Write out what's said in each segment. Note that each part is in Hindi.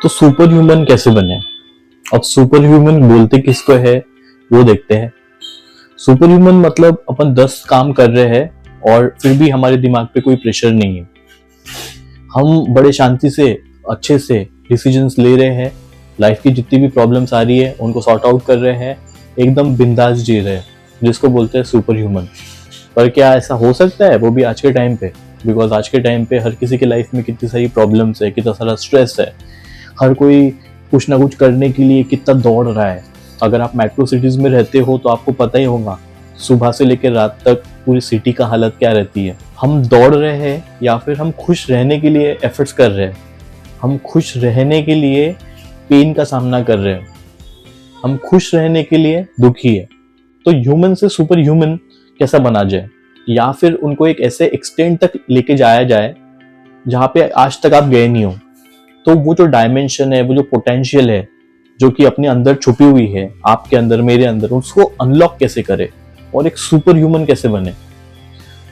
तो सुपर ह्यूमन कैसे बने? अब सुपर ह्यूमन बोलते किसको है वो देखते हैं। सुपर ह्यूमन मतलब अपन 10 काम कर रहे हैं और फिर भी हमारे दिमाग पे कोई प्रेशर नहीं है। हम बड़े शांति से अच्छे से डिसीजंस ले रहे हैं। लाइफ की जितनी भी प्रॉब्लम्स आ रही है उनको सॉर्ट आउट कर रहे हैं। एकदम बिंदास जी रहे हैं, जिसको बोलते हैं सुपर ह्यूमन। पर क्या ऐसा हो सकता है, वो भी आज के टाइम पे? बिकॉज आज के टाइम पे हर किसी के लाइफ में कितनी सारी प्रॉब्लम्स है, कितना सारा स्ट्रेस है। हर कोई कुछ ना कुछ करने के लिए कितना दौड़ रहा है। अगर आप मेट्रो सिटीज में रहते हो तो आपको पता ही होगा, सुबह से लेकर रात तक पूरी सिटी का हालत क्या रहती है। हम दौड़ रहे हैं या फिर हम खुश रहने के लिए एफर्ट्स कर रहे हैं? हम खुश रहने के लिए पेन का सामना कर रहे हैं, हम खुश रहने के लिए दुखी है। तो ह्यूमन से सुपर ह्यूमन कैसा बना जाए, या फिर उनको एक ऐसे एक्सटेंट तक लेके जाया जाए जहाँ पे आज तक आप गए नहीं हो। तो वो जो डायमेंशन है, वो जो पोटेंशियल है जो कि अपने अंदर छुपी हुई है, आपके अंदर मेरे अंदर, उसको अनलॉक कैसे करे और एक सुपर ह्यूमन कैसे बने।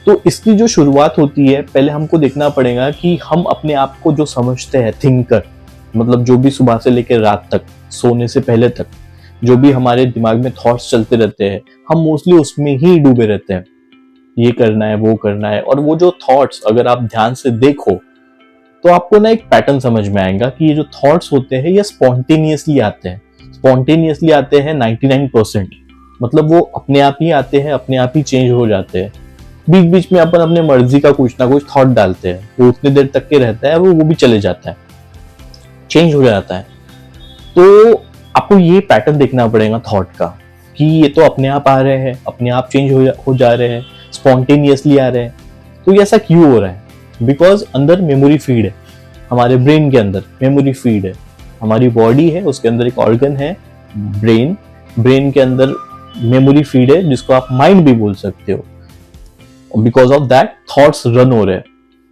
तो इसकी जो शुरुआत होती है, पहले हमको देखना पड़ेगा कि हम अपने आप को जो समझते हैं थिंकर, मतलब जो भी सुबह से लेकर रात तक सोने से पहले तक जो भी हमारे दिमाग में थॉट्स चलते रहते हैं, हम मोस्टली उसमें ही डूबे रहते हैं। ये करना है, वो करना है। और वो जो थॉट्स अगर आप ध्यान से देखो तो आपको ना एक पैटर्न समझ में आएगा कि ये जो थॉट्स होते हैं ये स्पॉन्टेनियसली आते हैं। स्पॉन्टेनियसली आते हैं 99%, मतलब वो अपने आप ही आते हैं, अपने आप ही चेंज हो जाते हैं। बीच बीच में अपन अपने मर्जी का कुछ ना कुछ थॉट डालते हैं, वो उतनी देर तक के रहता है, वो भी चले जाता है, चेंज हो जाता है। तो आपको ये पैटर्न देखना पड़ेगा थॉट का कि ये तो अपने आप आ रहे हैं, अपने आप चेंज हो जा रहे हैं, स्पॉन्टेनियसली आ रहे हैं। तो ये ऐसा क्यों हो रहा है? बिकॉज अंदर मेमोरी फीड है, हमारे ब्रेन के अंदर मेमोरी फीड है। हमारी बॉडी है, उसके अंदर एक ऑर्गन है ब्रेन, ब्रेन के अंदर मेमोरी फीड है जिसको आप माइंड भी बोल सकते हो। Because of that thoughts run हो रहे हैं,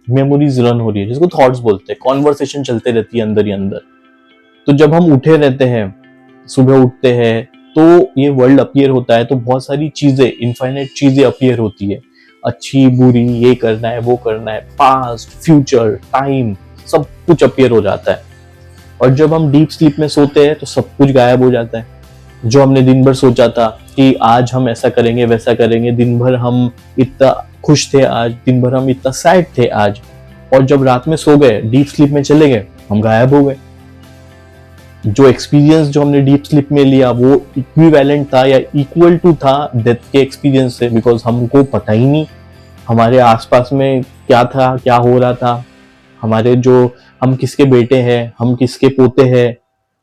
मेमोरीज रन हो रही है, जिसको थॉट्स बोलते हैं। कॉन्वर्सेशन चलते रहती है अंदर ही अंदर। तो जब हम उठे रहते हैं, सुबह उठते हैं, तो ये वर्ल्ड अपीयर होता है, तो बहुत सारी चीजें, इनफाइनाइट चीजें अपीयर होती है, अच्छी बुरी, ये करना है, वो करना है, पास्ट फ्यूचर टाइम सब कुछ अपीयर हो जाता है। और जब हम डीप स्लीप में सोते हैं तो सब कुछ गायब हो जाता है। जो हमने दिन भर सोचा था कि आज हम ऐसा करेंगे, वैसा करेंगे, दिन भर हम इतना खुश थे, आज दिन भर हम इतना सैड थे आज, और जब रात में सो गए, डीप स्लीप में चले गए, हम गायब हो गए। जो एक्सपीरियंस जो हमने डीप स्लीप में लिया वो इक्विवेलेंट था या इक्वल टू था डेथ के एक्सपीरियंस से, बिकॉज हमको पता ही नहीं हमारे आसपास में क्या था, क्या हो रहा था। हमारे जो हम किसके बेटे हैं, हम किसके पोते हैं,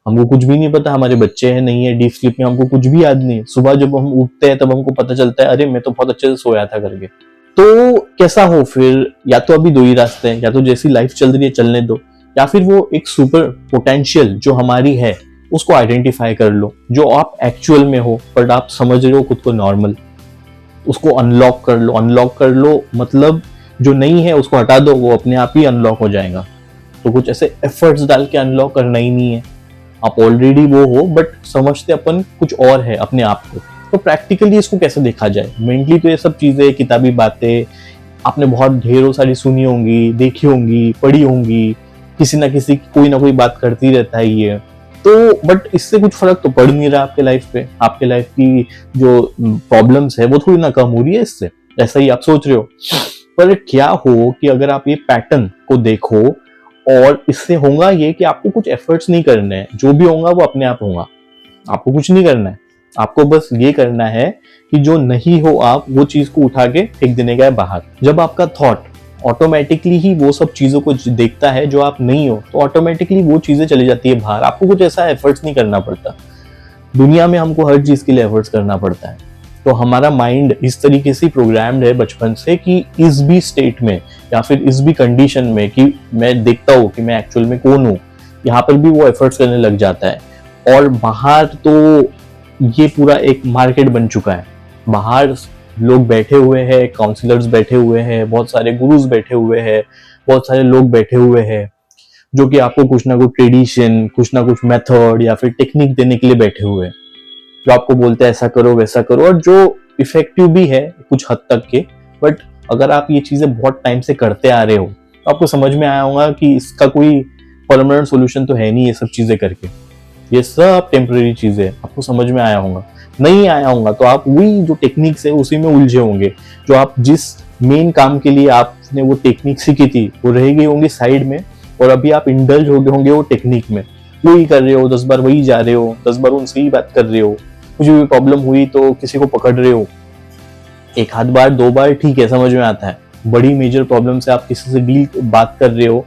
हमको कुछ भी नहीं पता। हमारे बच्चे हैं, नहीं है, डीप स्लीप में हमको कुछ भी याद नहीं। सुबह जब हम उठते हैं तब हमको पता चलता है, अरे मैं तो बहुत अच्छे से सोया था करके। तो कैसा हो फिर? या तो अभी दो ही रास्ते हैं, या तो जैसी लाइफ चल रही है चलने दो, या फिर वो एक सुपर पोटेंशियल जो हमारी है उसको आइडेंटिफाई कर लो, जो आप एक्चुअल में हो बट आप समझ रहे हो खुद को नॉर्मल। उसको अनलॉक कर लो। अनलॉक कर लो मतलब जो नहीं है उसको हटा दो, वो अपने आप ही अनलॉक हो जाएगा। तो कुछ ऐसे एफर्ट्स डाल के अनलॉक करना ही नहीं है, आप ऑलरेडी वो हो, बट समझते अपन कुछ और है अपने आप को। तो प्रैक्टिकली इसको कैसे देखा जाए? मेंटली तो ये सब चीजें, किताबी बातें आपने बहुत ढेरों सारी सुनी होंगी, देखी होंगी, पढ़ी होंगी, किसी ना किसी कोई ना कोई बात करती रहता है ये। तो बट इससे कुछ फर्क तो पड़ नहीं रहा आपके लाइफ पे। आपके लाइफ की जो प्रॉब्लम्स है वो थोड़ी ना कम हो रही है इससे, ऐसा ही आप सोच रहे हो। पर क्या हो कि अगर आप ये पैटर्न को देखो, और इससे होगा ये कि आपको कुछ एफर्ट्स नहीं करने हैं, जो भी होगा वो अपने आप होगा। आपको कुछ नहीं करना है, आपको बस ये करना है कि जो नहीं हो आप वो चीज को उठा के फेंक देने का है बाहर। जब आपका थॉट ऑटोमेटिकली ही वो सब चीजों को देखता है जो आप नहीं हो, तो ऑटोमेटिकली वो चीजें चली जाती है बाहर। आपको कुछ ऐसा एफर्ट्स नहीं करना पड़ता। दुनिया में हमको हर चीज के लिए एफर्ट्स करना पड़ता है। तो हमारा माइंड इस तरीके से प्रोग्राम्ड है बचपन से कि इस भी स्टेट में या फिर इस भी कंडीशन में कि मैं देखता हूँ कि मैं एक्चुअल में कौन हूँ, यहाँ पर भी वो एफर्ट्स करने लग जाता है। और बाहर तो ये पूरा एक मार्केट बन चुका है। बाहर लोग बैठे हुए हैं, काउंसलर्स बैठे हुए हैं, बहुत सारे गुरुज बैठे हुए हैं, बहुत सारे लोग बैठे हुए हैं जो कि आपको कुछ ना कुछ ट्रेडिशन, कुछ ना कुछ मेथड या फिर टेक्निक देने के लिए बैठे हुए हैं, जो आपको बोलते हैं ऐसा करो वैसा करो, और जो इफेक्टिव भी है कुछ हद तक के। बट अगर आप ये चीजें बहुत टाइम से करते आ रहे हो तो आपको समझ में आया होगा कि इसका कोई परमानेंट सोल्यूशन तो है नहीं ये सब चीजें करके। ये सब टेम्पररी चीजें, आपको समझ में आया होगा। नहीं आया होगा तो आप वही जो टेक्निक्स है उसी में उलझे होंगे। जो आप जिस मेन काम के लिए आपने वो टेक्निक सीखी थी वो रह गई होंगी साइड में, और अभी आप इंडल्ज हो गए होंगे वो टेक्निक में, वही कर रहे हो, 10 बार वही जा रहे हो, 10 बार उनसे ही बात कर रहे हो। कुछ भी प्रॉब्लम हुई तो किसी को पकड़ रहे हो, एक आध बार 2 बार ठीक है समझ में आता है, बड़ी मेजर प्रॉब्लम से आप किसी से बात कर रहे हो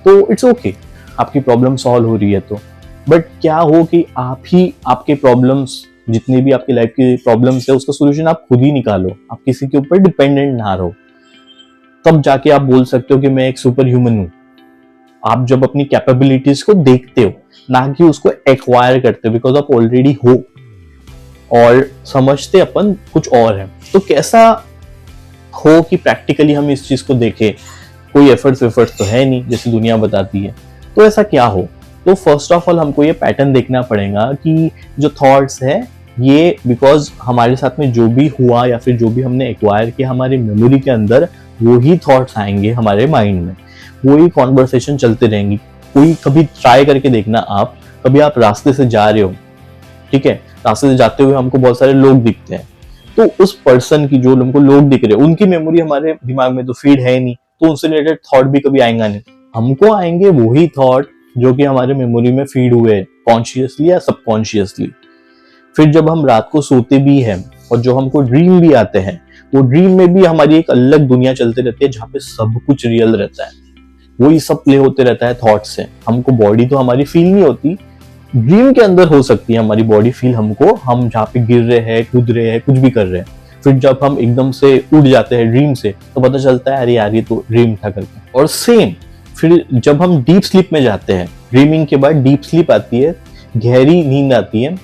तो इट्स ओके, आपकी प्रॉब्लम सॉल्व हो रही है तो। बट क्या हो कि आप ही आपके प्रॉब्लम्स, जितनी भी आपकी लाइफ की प्रॉब्लम्स है उसका सोल्यूशन आप खुद ही निकालो, आप किसी के ऊपर डिपेंडेंट ना रहो, तब जाके आप बोल सकते हो कि मैं एक सुपर ह्यूमन हूं। आप जब अपनी कैपेबिलिटीज को देखते हो, ना कि उसको एक्वायर करते हो, बिकॉज आप ऑलरेडी हो और समझते अपन कुछ और है। तो कैसा हो कि प्रैक्टिकली हम इस चीज को देखें, कोई एफर्ट्स तो है नहीं जैसे दुनिया बताती है। तो ऐसा क्या हो, तो फर्स्ट ऑफ ऑल हमको ये पैटर्न देखना पड़ेगा कि जो थॉट्स है ये बिकॉज हमारे साथ में जो भी हुआ या फिर जो भी हमने एक्वायर किया हमारी मेमोरी के अंदर, वो ही थॉट्स आएंगे हमारे माइंड में, वही कॉन्वर्सेशन चलते रहेंगी। कोई कभी ट्राई करके देखना, आप कभी आप रास्ते से जा रहे हो, ठीक है, रास्ते से जाते हुए हमको बहुत सारे लोग दिखते हैं, तो उस पर्सन की जो हमको लोग दिख रहे हैं उनकी मेमोरी हमारे दिमाग में तो फीड है नहीं, तो उनसे रिलेटेड थॉट भी कभी आएगा नहीं। हमको आएंगे वही थॉट जो कि हमारे मेमोरी में फीड हुए हैं, कॉन्शियसली या सबकॉन्शियसली। फिर जब हम रात को सोते भी हैं और जो हमको ड्रीम भी आते हैं, वो ड्रीम में भी हमारी एक अलग दुनिया चलती रहती है जहाँ पे सब कुछ रियल रहता है, वही सब प्ले होते रहता है थॉट से। हमको बॉडी तो हमारी फील नहीं होती, ड्रीम के अंदर हो सकती है हमारी बॉडी फील हमको, हम जहाँ पे गिर रहे हैं, कूद रहे हैं, कुछ भी कर रहे हैं। फिर जब हम एकदम से उठ जाते हैं ड्रीम से तो पता चलता है अरे यार ये तो ड्रीम था करके। और सेम फिर जब हम डीप स्लीप में जाते हैं, ड्रीमिंग के बाद डीप स्लीप आती है, गहरी नींद आती है।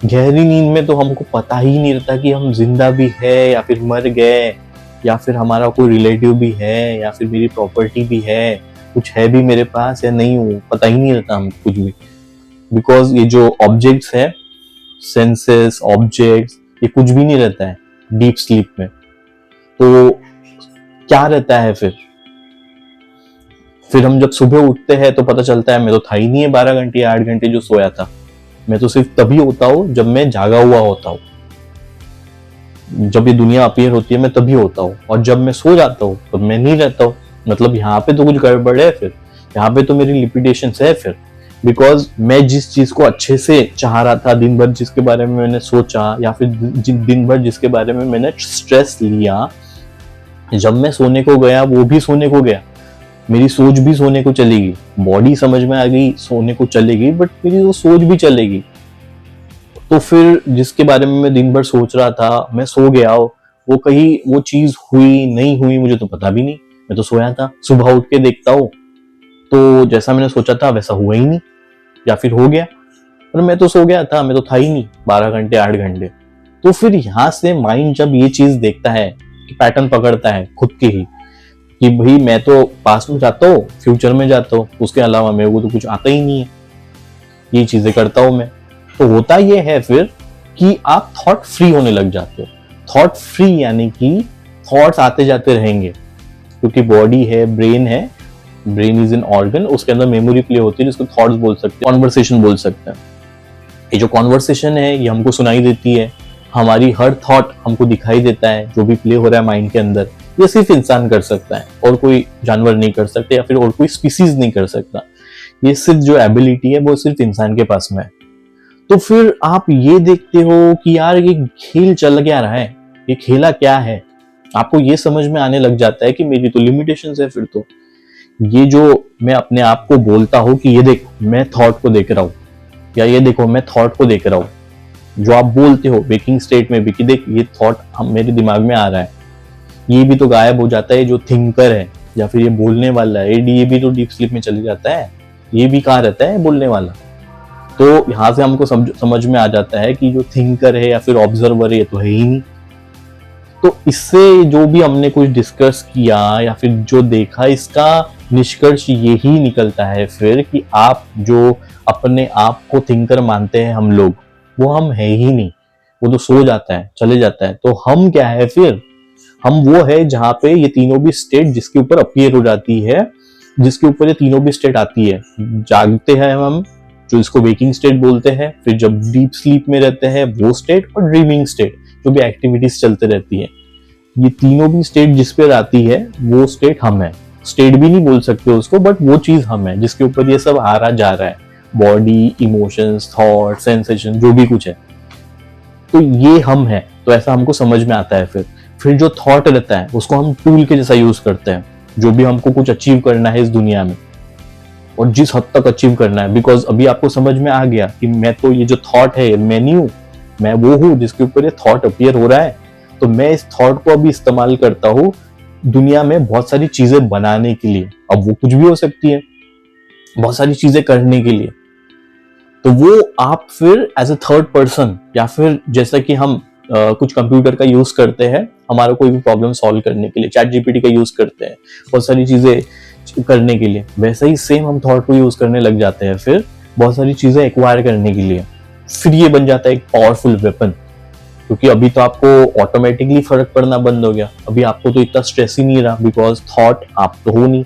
गहरी नींद में तो हमको पता ही नहीं रहता कि हम जिंदा भी है या फिर मर गए, या फिर हमारा कोई रिलेटिव भी है, या फिर मेरी प्रॉपर्टी भी है, कुछ है भी मेरे पास या नहीं हूँ, पता ही नहीं रहता हमको कुछ भी। बिकॉज ये जो ऑब्जेक्ट्स है, सेंसेस ऑब्जेक्ट्स, ये कुछ भी नहीं रहता है डीप स्लीप में। तो क्या रहता है फिर हम जब सुबह उठते हैं तो पता चलता है मैं तो था ही नहीं है 12 घंटे या 8 घंटे जो सोया था, मैं तो सिर्फ तभी होता हूँ जब मैं जागा हुआ होता हूँ, जब ये दुनिया अपीयर होती है मैं तभी होता हूँ, और जब मैं सो जाता हूँ तो मैं नहीं रहता हूँ। मतलब यहाँ पे तो कुछ गड़बड़ है, फिर यहाँ पे तो मेरी लिमिटेशंस है फिर, बिकॉज मैं जिस चीज को अच्छे से चाह रहा था, दिन भर जिसके बारे में मैंने सोचा, या फिर दिन भर जिसके बारे में मैंने स्ट्रेस लिया, जब मैं सोने को गया वो भी सोने को गया, मेरी सोच भी सोने को चलेगी, बॉडी समझ में आ गई सोने को चलेगी, बट मेरी वो सोच भी चलेगी। तो फिर जिसके बारे में मैं दिन भर सोच रहा था, मैं सो गया, वो कहीं वो चीज हुई नहीं हुई मुझे तो पता भी नहीं, मैं तो सोया था। सुबह उठ के देखता हूँ तो जैसा मैंने सोचा था वैसा हुआ ही नहीं, या फिर हो गया, पर मैं तो सो गया था, मैं तो था ही नहीं 12 घंटे 8 घंटे। तो फिर यहाँ से माइंड जब ये चीज देखता है कि पैटर्न पकड़ता है खुद के ही कि भाई मैं तो पास्ट में जाता हूँ, फ्यूचर में जाता हूँ, उसके अलावा मेरे को तो कुछ आता ही नहीं है, ये चीजें करता हूँ मैं। तो होता ये है फिर कि आप थॉट फ्री होने लग जाते हो। थॉट फ्री यानी कि थॉट्स आते जाते रहेंगे, क्योंकि बॉडी है, ब्रेन है, ब्रेन इज एन ऑर्गन, उसके अंदर मेमोरी प्ले होती है जिसको थॉट्स बोल सकते हैं, कॉन्वर्सेशन बोल सकते हैं। ये जो कॉन्वर्सेशन है ये हमको सुनाई देती है, हमारी हर थॉट हमको दिखाई देता है, जो भी प्ले हो रहा है माइंड के अंदर, ये सिर्फ इंसान कर सकता है और कोई जानवर नहीं कर सकता, या फिर और कोई स्पीसीज नहीं कर सकता। ये सिर्फ जो एबिलिटी है वो सिर्फ इंसान के पास में है। तो फिर आप ये देखते हो कि यार ये खेल चल क्या रहा है, ये खेला क्या है, आपको ये समझ में आने लग जाता है कि मेरी तो लिमिटेशंस है। फिर तो ये जो मैं अपने आप को बोलता हूँ कि ये देख मैं थॉट को देख रहा हूँ, या ये देखो मैं थॉट को देख रहा हूँ, जो आप बोलते हो वेकिंग स्टेट में भी कि देख ये थॉट हम मेरे दिमाग में आ रहा है, ये भी तो गायब हो जाता है। जो थिंकर है या फिर ये बोलने वाला है, ये भी तो डीप स्लीप में चले जाता है, ये भी कहाँ रहता है बोलने वाला। तो यहाँ से हमको समझ में आ जाता है कि जो थिंकर है या फिर ऑब्जर्वर है ये तो है ही नहीं। तो इससे जो भी हमने कुछ डिस्कस किया या फिर जो देखा, इसका निष्कर्ष यही निकलता है फिर कि आप जो अपने आप को थिंकर मानते हैं हम लोग, वो हम है ही नहीं, वो तो सो जाता है, चले जाता है। तो हम क्या है फिर, हम वो है जहां पे ये तीनों भी स्टेट जिसके ऊपर अपीयर हो जाती है जिसके ऊपर ये तीनों भी स्टेट आती है। जागते हैं हम, जो इसको वेकिंग स्टेट बोलते हैं, फिर जब डीप स्लीप में रहते हैं वो स्टेट, और ड्रीमिंग स्टेट जो भी एक्टिविटीज चलते रहती है। ये तीनों भी स्टेट जिस पे आती है वो स्टेट हम है। स्टेट भी नहीं बोल सकते उसको, बट वो चीज हम है जिसके ऊपर ये सब आ रहा जा रहा है, बॉडी, इमोशंस, थॉट, सेंसेशन, जो भी कुछ है, तो ये हम है। तो ऐसा हमको समझ में आता है। फिर जो थॉट रहता है उसको हम टूल के जैसा यूज करते हैं, जो भी हमको कुछ अचीव करना है इस दुनिया में, और जिस हद तक अचीव करना है। बिकॉज अभी आपको समझ में आ गया कि मैं तो, ये जो थॉट है मैं नहीं हूं, मैं वो हूं जिसके ऊपर ये थॉट अपीयर हो रहा है। तो मैं इस थॉट को अभी इस्तेमाल करता हूँ दुनिया में बहुत सारी चीजें बनाने के लिए। अब वो कुछ भी हो सकती है, बहुत सारी चीजें करने के लिए। तो वो आप फिर एज ए थर्ड पर्सन, या फिर जैसा कि हम कुछ कंप्यूटर का यूज करते हैं हमारा कोई भी प्रॉब्लम सॉल्व करने के लिए, चैट जीपीटी का यूज करते हैं बहुत सारी चीजें करने के लिए, वैसा ही सेम हम थॉट को यूज करने लग जाते हैं फिर बहुत सारी चीजें एक्वायर करने के लिए। फिर ये बन जाता है एक पावरफुल वेपन। क्योंकि अभी तो आपको ऑटोमेटिकली फर्क पड़ना बंद हो गया, अभी आपको तो इतना स्ट्रेस ही नहीं रहा, बिकॉज थॉट आप तो हो नहीं।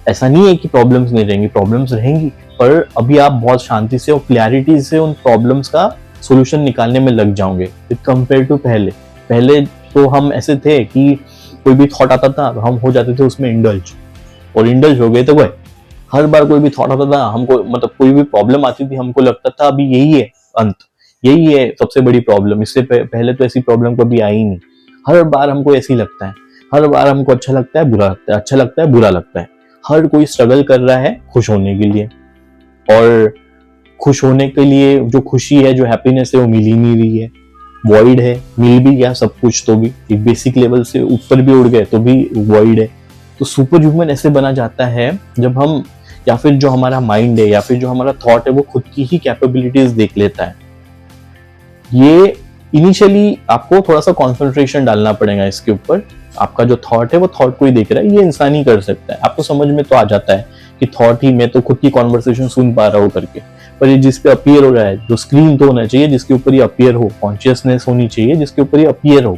ऐसा नहीं है कि प्रॉब्लम्स नहीं रहेंगी, प्रॉब्लम्स रहेंगी, पर अभी आप बहुत शांति से और क्लैरिटी से उन प्रॉब्लम्स का सोल्यूशन निकालने में लग जाओगे विद कंपेयर टू पहले। पहले तो हम ऐसे थे कि कोई भी थॉट आता था हम हो जाते थे उसमें इंडल्ज, और इंडल्ज हो गए तो वह हर बार कोई भी थॉट आता था हमको, मतलब कोई भी प्रॉब्लम आती थी हमको लगता था अभी यही है अंत, यही है सबसे बड़ी प्रॉब्लम, इससे पहले तो ऐसी प्रॉब्लम कभी आई नहीं। हर बार हमको ऐसे ही लगता है, हर बार हमको अच्छा लगता है बुरा लगता है, अच्छा लगता है बुरा लगता है। हर कोई स्ट्रगल कर रहा है खुश होने के लिए, और खुश होने के लिए जो खुशी है, जो हैप्पीनेस है वो मिल ही नहीं रही है, वॉइड है। मिल भी गया सब कुछ तो भी एक बेसिक लेवल से ऊपर भी उड़ गए तो भी वॉइड है। तो सुपर ह्यूमन ऐसे बना जाता है जब हम, या फिर जो हमारा माइंड है या फिर जो हमारा थॉट है वो खुद की ही कैपेबिलिटीज देख लेता है। ये इनिशियली आपको थोड़ा सा कॉन्सेंट्रेशन डालना पड़ेगा इसके ऊपर। आपका जो थॉट है वो थॉट को ही देख रहा है, ये इंसान ही कर सकता है। आपको समझ में तो आ जाता है कि थॉट ही, मैं तो खुद की कॉन्वर्सेशन सुन पा रहा हूँ करके, पर ये जिस पे अपीयर हो रहा है, जो स्क्रीन तो होना चाहिए जिसके ऊपर ये अपीयर हो, कॉन्शियसनेस होनी चाहिए जिसके ऊपर ये अपीयर हो।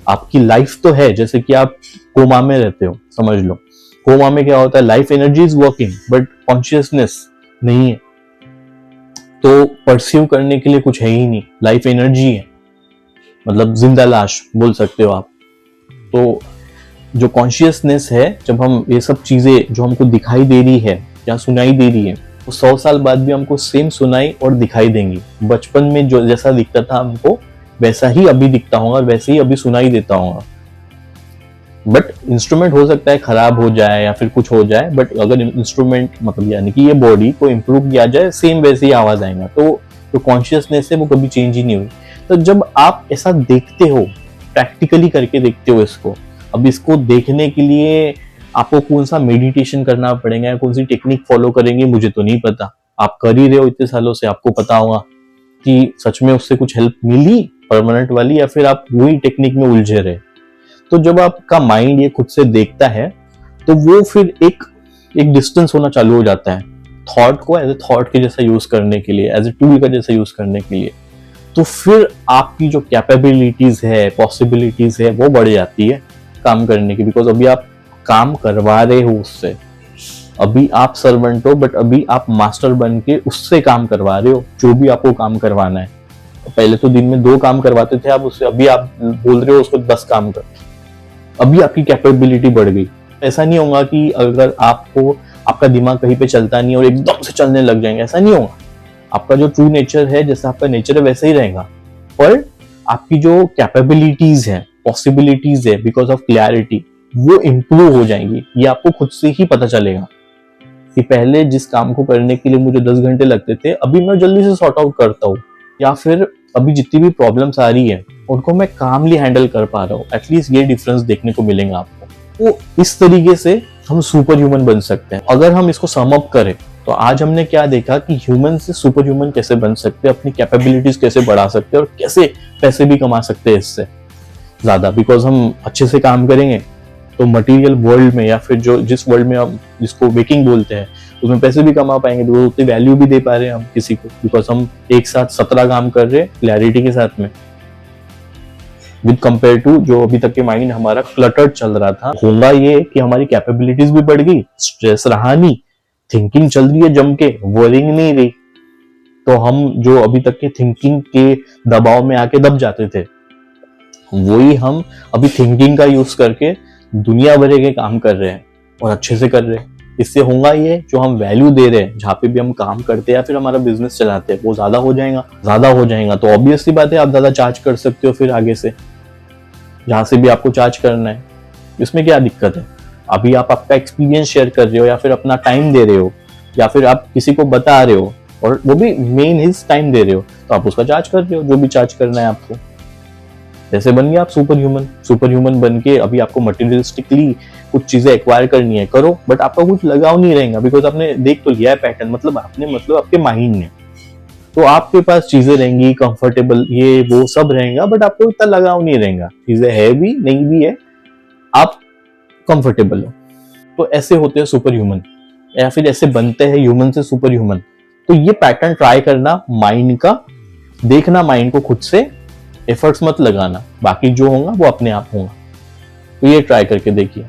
आपकी लाइफ तो है, जैसे कि आप कोमा में रहते हो, समझ लो कोमा में क्या होता है, life energy is working but consciousness नहीं है, तो परस्यू करने के लिए कुछ है ही नहीं, लाइफ एनर्जी है, मतलब जिंदा लाश बोल सकते हो आप। तो जो कॉन्शियसनेस है, जब हम ये सब चीजें जो हमको दिखाई दे रही है या सुनाई दे रही है, वो 100 साल बाद भी हमको सेम सुनाई और दिखाई देंगी। बचपन में जो जैसा दिखता था हमको वैसा ही अभी दिखता होगा और वैसे ही अभी सुनाई देता होगा। बट इंस्ट्रूमेंट हो सकता है खराब हो जाए या फिर कुछ हो जाए, बट अगर इंस्ट्रूमेंट मतलब यानी कि ये बॉडी को इम्प्रूव किया जाए सेम वैसे ही आवाज आएगा। तो कॉन्शियसनेस है वो कभी चेंज ही नहीं हुई। तो जब आप ऐसा देखते हो, प्रैक्टिकली करके देखते हो इसको, अब इसको देखने के लिए आपको कौन सा मेडिटेशन करना पड़ेगा, कौन सी टेक्निक फॉलो करेंगे मुझे तो नहीं पता। आप कर ही रहे हो इतने सालों से, आपको पता होगा कि सच में उससे कुछ हेल्प मिली परमानेंट वाली, या फिर आप वही टेक्निक में उलझे रहे। तो जब आपका माइंड ये खुद से देखता है तो वो फिर एक डिस्टेंस होना चालू हो जाता है थॉट को एज ए थॉट के जैसा यूज करने के लिए, एज ए टूल का जैसा यूज करने के लिए। तो फिर आपकी जो कैपेबिलिटीज है, पॉसिबिलिटीज है, वो बढ़ जाती है काम करने की। बिकॉज अभी आप काम करवा रहे हो उससे, अभी आप सर्वेंट हो बट अभी आप मास्टर बन के उससे काम करवा रहे हो जो भी आपको काम करवाना है। पहले तो दिन में 2 काम करवाते थे आप उससे, अभी आप बोल रहे हो उसको 10 काम कर। अभी आपकी कैपेबिलिटी बढ़ गई। ऐसा नहीं होगा कि अगर आपका दिमाग कहीं पे चलता नहीं और एकदम से चलने लग जाएंगे, ऐसा नहीं होगा। आपका जो ट्रू नेचर है, जैसा आपका नेचर है वैसा ही रहेगा, पर आपकी जो कैपेबिलिटीज है, पॉसिबिलिटीज है, बिकॉज ऑफ क्लैरिटी, वो इम्प्रूव हो जाएंगी। ये आपको खुद से ही पता चलेगा कि पहले जिस काम को करने के लिए मुझे 10 घंटे लगते थे, अभी मैं जल्दी से सॉर्ट आउट करता हूँ, या फिर अभी जितनी भी प्रॉब्लम्स आ रही है उनको मैं कामली हैंडल कर पा रहा हूँ। एटलीस्ट ये डिफरेंस देखने को मिलेगा आपको। तो इस तरीके से हम सुपर ह्यूमन बन सकते हैं। अगर हम इसको सम अप करें तो आज हमने क्या देखा कि ह्यूमन से सुपर ह्यूमन कैसे बन सकते हैं, अपनी कैपेबिलिटीज कैसे बढ़ा सकते हैं और कैसे पैसे भी कमा सकते हैं इससे ज्यादा। बिकॉज हम अच्छे से काम करेंगे तो मटेरियल वर्ल्ड में, या फिर जो जिस वर्ल्ड में हम जिसको वेकिंग बोलते हैं, उसमें पैसे भी कमा पाएंगे, तो उतनी वैल्यू भी दे पा रहे हैं हम किसी को, बिकॉज हम एक साथ 17 काम कर रहे हैं क्लैरिटी के साथ में। विद कंपेयर टू जो अभी तक के माइंड हमारा क्लटर्ड चल रहा था। होगा ये कि हमारी कैपेबिलिटीज भी बढ़ गई, स्ट्रेस रहा नहीं, थिंकिंग चल रही है जम के, वरिंग नहीं रही। तो हम जो अभी तक के थिंकिंग के दबाव में आके दब जाते थे, वही हम अभी थिंकिंग का यूज करके दुनिया भर के काम कर रहे हैं और अच्छे से कर रहे हैं। इससे होगा ये, जो हम वैल्यू दे रहे हैं जहाँ पे भी हम काम करते हैं या फिर हमारा बिजनेस चलाते हैं, वो ज्यादा हो जाएगा। तो ऑब्वियसली बात है, आप ज्यादा चार्ज कर सकते हो फिर आगे से, जहां से भी आपको चार्ज करना है। इसमें क्या दिक्कत है? अभी आप आपका एक्सपीरियंस शेयर कर रहे हो या फिर अपना टाइम दे रहे हो या फिर आप किसी को बता रहे हो, और वो भी मेन हिज टाइम दे रहे हो, तो आप उसका चार्ज कर रहे हो, जो भी चार्ज करना है आपको। जैसे बन गया आप सुपर ह्यूमन बन के अभी आपको मटेरियलिस्टिकली कुछ चीजें एक्वायर करनी है, करो, बट आपका कुछ लगाव नहीं रहेगा, बिकॉज आपने देख तो लिया है पैटर्न, मतलब आपके माइंड ने। तो आपके पास चीजें रहेंगी कंफर्टेबल, ये वो सब रहेगा, बट आपको इतना लगाव नहीं रहेगा, चीजें है भी नहीं भी है, आप कंफर्टेबल हो। तो ऐसे होते हैं सुपर ह्यूमन, या फिर ऐसे बनते हैं ह्यूमन से सुपर ह्यूमन। तो ये पैटर्न ट्राई करना माइंड का, देखना माइंड को खुद से, एफर्ट्स मत लगाना, बाकी जो होगा वो अपने आप होगा। तो ये ट्राई करके देखिए।